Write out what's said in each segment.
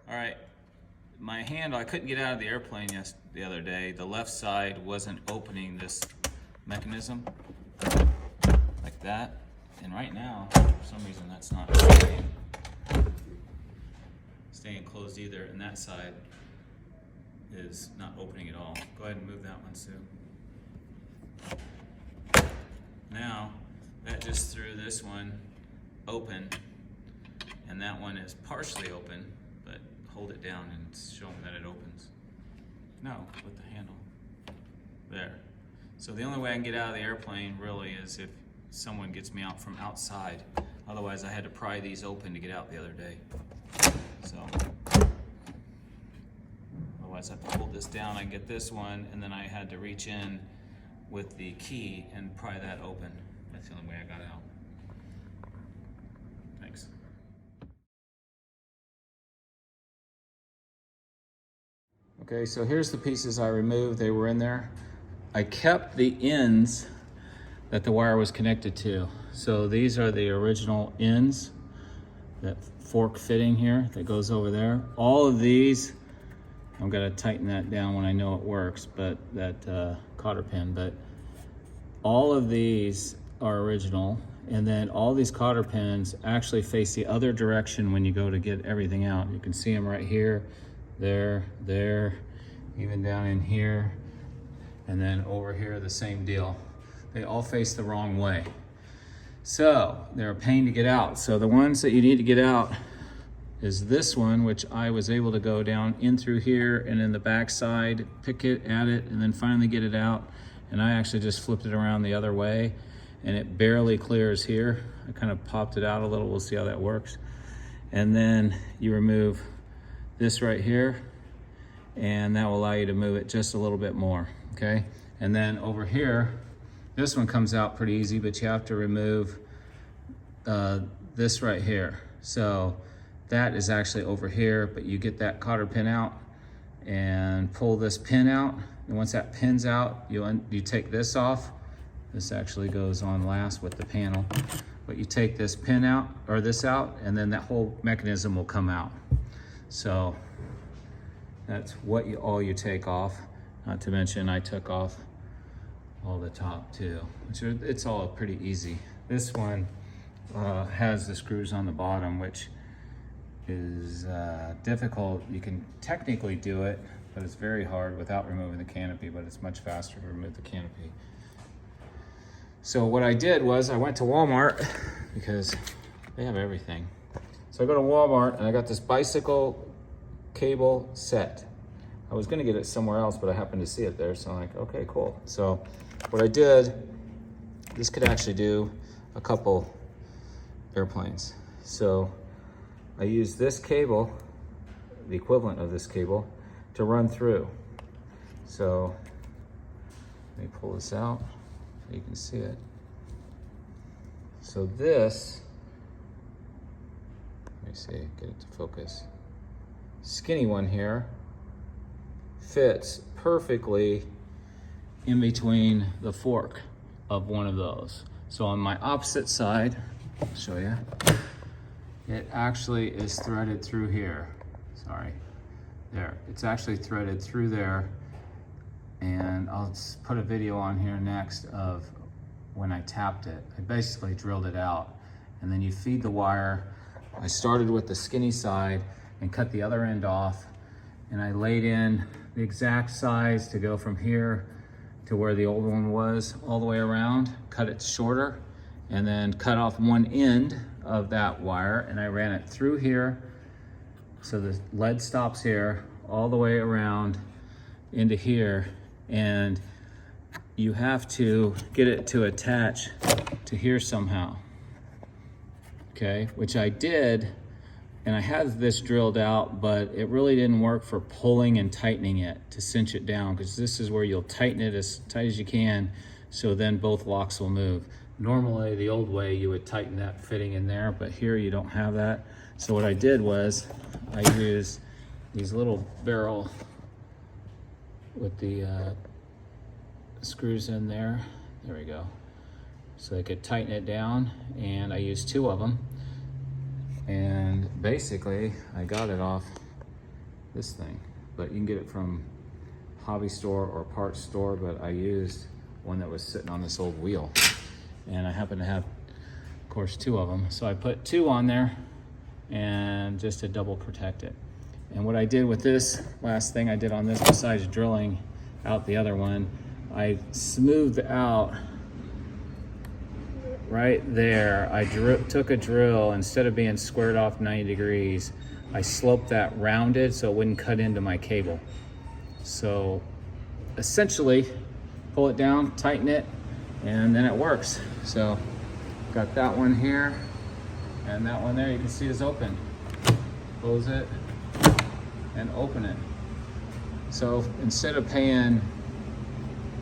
All right, my handle, I couldn't get out of the airplane the other day. The left side wasn't opening this mechanism like that. And right now, for some reason, that's not staying closed either. And that side is not opening at all. Go ahead and move that one, Sue. Now, that just threw this one open, and that one is partially open, but hold it down and show them that it opens. No, with the handle. There. So the only way I can get out of the airplane really is if someone gets me out from outside. Otherwise I had to pry these open to get out the other day. So, otherwise I have to hold this down, I can get this one, and then I had to reach in with the key and pry that open. That's the only way I got out. Thanks. Okay, so here's the pieces I removed. They were in there. I kept the ends that the wire was connected to. So these are the original ends, that fork fitting here that goes over there. All of these, I'm gonna tighten that down when I know it works, but that cotter pin, but all of these are original. And then all these cotter pins actually face the other direction when you go to get everything out. You can see them right here, there, even down in here, and then over here, the same deal. They all face the wrong way. So they're a pain to get out. So the ones that you need to get out is this one, which I was able to go down in through here and in the back side, pick it, add it, and then finally get it out. And I actually just flipped it around the other way, and it barely clears here. I kind of popped it out a little. We'll see how that works. And then you remove this right here, and that will allow you to move it just a little bit more, okay? And then over here, this one comes out pretty easy, but you have to remove this right here. So that is actually over here, but you get that cotter pin out and pull this pin out. And once that pin's out, you take this off. This actually goes on last with the panel. But you take this pin out, or this out, and then that whole mechanism will come out. So that's what all you take off. Not to mention I took off all the top too, which it's all pretty easy. This one has the screws on the bottom, which is difficult. You can technically do it, but it's very hard without removing the canopy, but it's much faster to remove the canopy. So what I did was I went to Walmart because they have everything. So I go to Walmart and I got this bicycle cable set. I was gonna get it somewhere else, but I happened to see it there, so I'm like, okay, cool. So what I did, this could actually do a couple airplanes. So I used this cable, the equivalent of this cable, to run through. So let me pull this out so you can see it. So this, let me see, get it to focus. Skinny one here fits perfectly in between the fork of one of those. So on my opposite side, I'll show you, it actually is threaded through here. Sorry, there. It's actually threaded through there, and I'll put a video on here next of when I tapped it. I basically drilled it out, and then you feed the wire. I started with the skinny side and cut the other end off, and I laid in the exact size to go from here to where the old one was all the way around, cut it shorter, and then cut off one end of that wire, and I ran it through here. So the lead stops here, all the way around into here, and you have to get it to attach to here somehow, okay? Which I did, and I had this drilled out, but it really didn't work for pulling and tightening it to cinch it down, because this is where you'll tighten it as tight as you can, so then both locks will move. Normally, the old way, you would tighten that fitting in there, but here you don't have that. So what I did was, I used these little barrel with the screws in there. There we go. So I could tighten it down, and I used 2 of them. And basically, I got it off this thing, but you can get it from hobby store or parts store, but I used one that was sitting on this old wheel. And I happen to have, of course, 2 of them. So I put 2 on there and just to double protect it. And what I did with this, last thing I did on this, besides drilling out the other one, I smoothed out right there. I took a drill, instead of being squared off 90 degrees, I sloped that rounded so it wouldn't cut into my cable. So essentially, pull it down, tighten it, and then it works. So got that one here, and that one there, you can see is open. Close it and open it. So instead of paying,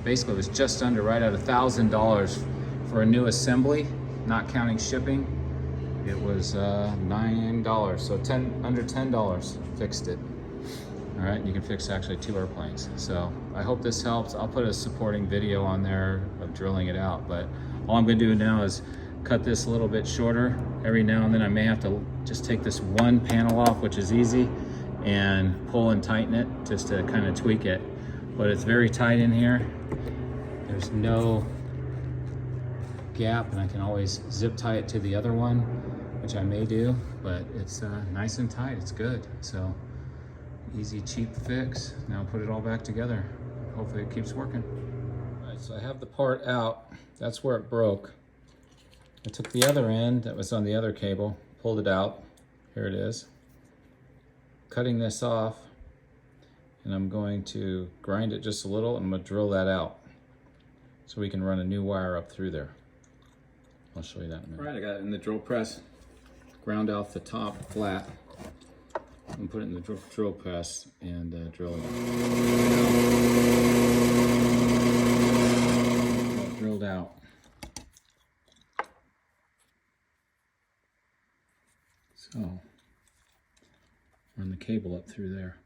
basically it was just under, right at $1,000 for a new assembly, not counting shipping, it was $9. So under $10 fixed it. All right, you can fix actually 2 airplanes. So I hope this helps. I'll put a supporting video on there of drilling it out, but all I'm gonna do now is cut this a little bit shorter. Every now and then I may have to just take this one panel off, which is easy, and pull and tighten it just to kind of tweak it. But it's very tight in here. There's no gap, and I can always zip tie it to the other one, which I may do, but it's nice and tight, it's good. So easy, cheap fix. Now put it all back together. Hopefully it keeps working. All right, so I have the part out. That's where it broke. I took the other end that was on the other cable, pulled it out. Here it is. Cutting this off, and I'm going to grind it just a little, and I'm gonna drill that out so we can run a new wire up through there. I'll show you that in a minute. All right, I got it in the drill press. Ground out the top flat and put it in the drill press and drill it. Drilled out. So run the cable up through there.